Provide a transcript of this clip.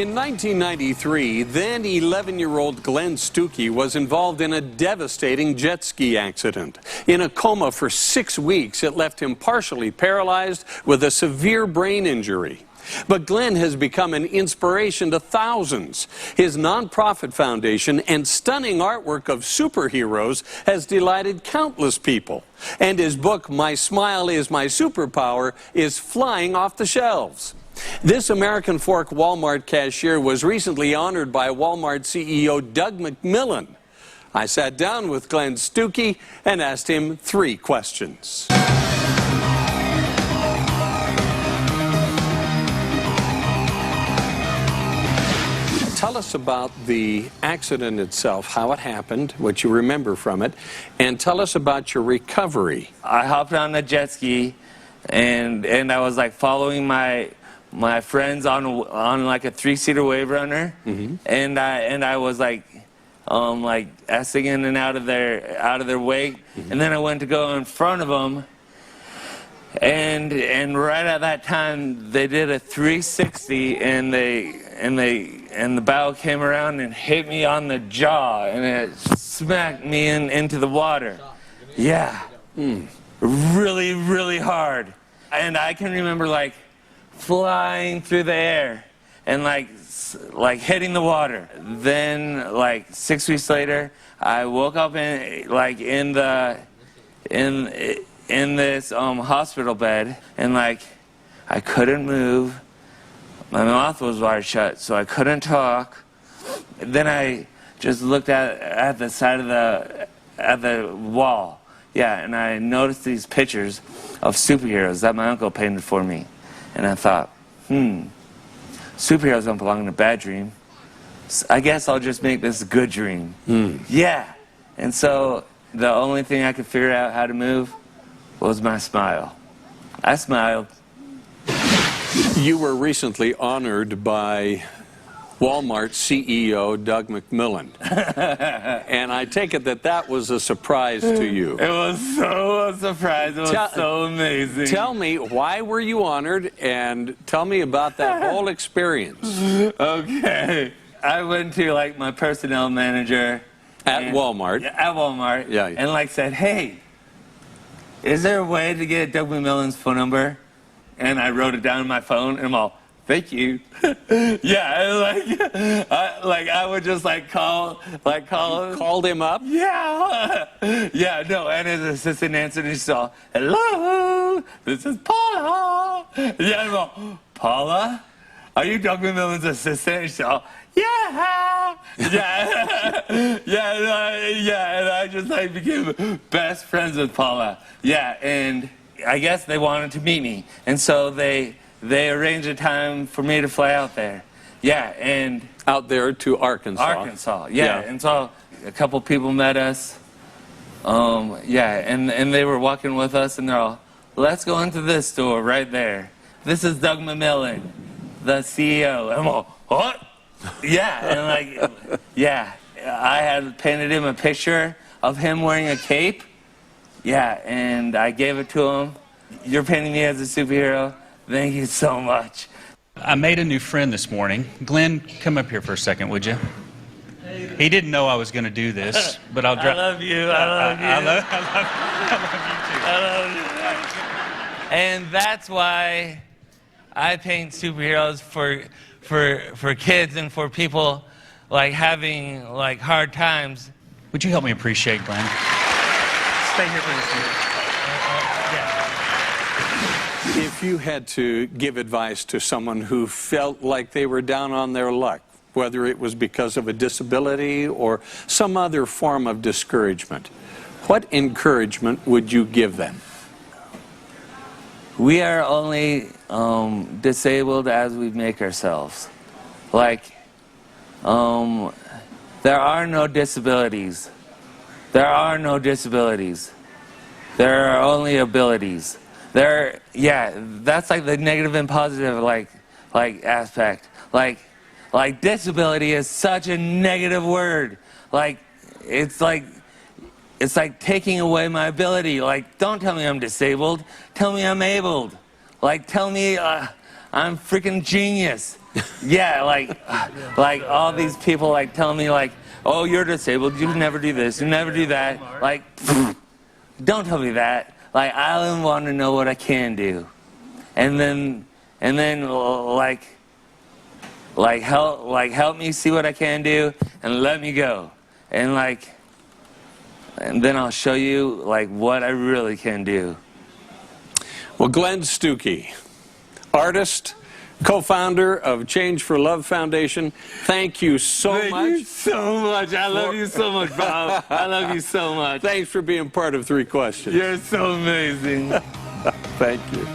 In 1993, then 11-year-old Glenn Stuckey was involved in a devastating jet ski accident. In a coma for 6 weeks, it left him partially paralyzed with a severe brain injury. But Glenn has become an inspiration to thousands. His nonprofit foundation and stunning artwork of superheroes has delighted countless people. And his book, My Smile is My Superpower, is flying off the shelves. This American Fork Walmart cashier was recently honored by Walmart CEO Doug McMillon. I sat down with Glenn Stuckey and asked him 3 questions. Tell us about the accident itself, how it happened, what you remember from it, and tell us about your recovery. I hopped on a jet ski, and I was like following my friends on like a 3-seater wave runner, and I was like S-ing in and out of their wake, and then I went to go in front of them, and right at that time they did a 360, and the bow came around and hit me on the jaw, and it smacked me into the water. Yeah, really, really hard. And I can remember like flying through the air and like hitting the water. Then like 6 weeks later, I woke up in this hospital bed, and like I couldn't move. My mouth was wired shut, so I couldn't talk. Then I just looked at the side of the wall. Yeah, and I noticed these pictures of superheroes that my uncle painted for me. And I thought, superheroes don't belong in a bad dream. I guess I'll just make this a good dream. Yeah. And so the only thing I could figure out how to move was my smile. I smiled. You were recently honored by Walmart CEO Doug McMillon. And I take it that was a surprise to you. It was so a surprise. It was so amazing. Tell me, why were you honored, and tell me about that whole experience. Okay. I went to like my personnel manager at Walmart. At Walmart. Yeah. And like said, hey, is there a way to get Doug McMillon's phone number? And I wrote it down on my phone, and I'm all, thank you. Yeah, and I would just call him. Called him up? Yeah. Yeah, no, and his assistant answered, and he saw, hello, this is Paula. Yeah, I'm all, Paula? Are you Doug McMillon's assistant? And she's all, yeah. Yeah. Yeah, and I just became best friends with Paula. Yeah, and I guess they wanted to meet me, and so they arranged a time for me to fly out there. Yeah, and out there to Arkansas. Arkansas, yeah. And so a couple people met us. Yeah, and they were walking with us, and they're all, let's go into this store right there. This is Doug McMillon, the CEO. I'm all, what? Yeah, and yeah, I had painted him a picture of him wearing a cape. Yeah, and I gave it to him. You're painting me as a superhero. Thank you so much. I made a new friend this morning. Glenn, come up here for a second, would you? He didn't know I was going to do this, but I'll drop. I love you. I love you. I love you too. I love you. And that's why I paint superheroes for kids and for people having hard times. Would you help me appreciate Glenn? Stay here for a second. If you had to give advice to someone who felt like they were down on their luck, whether it was because of a disability or some other form of discouragement, what encouragement would you give them? We are only disabled as we make ourselves. There are no disabilities. There are no disabilities. There are only abilities. Yeah, that's the negative and positive aspect. Disability is such a negative word. It's like taking away my ability. Don't tell me I'm disabled. Tell me I'm abled. Tell me I'm freaking genius. Yeah, like all these people like telling me like, oh, you're disabled, you never do this, you never do that. Like, don't tell me that. Like, I want to know what I can do, and then help me see what I can do, and let me go, and then I'll show you like what I really can do. Well, Glenn Stuckey, artist, co-founder of Change for Love Foundation, thank you so Thank much. you so much. I love you so much, Bob. I love you so much. Thanks for being part of Three Questions. You're so amazing. Thank you.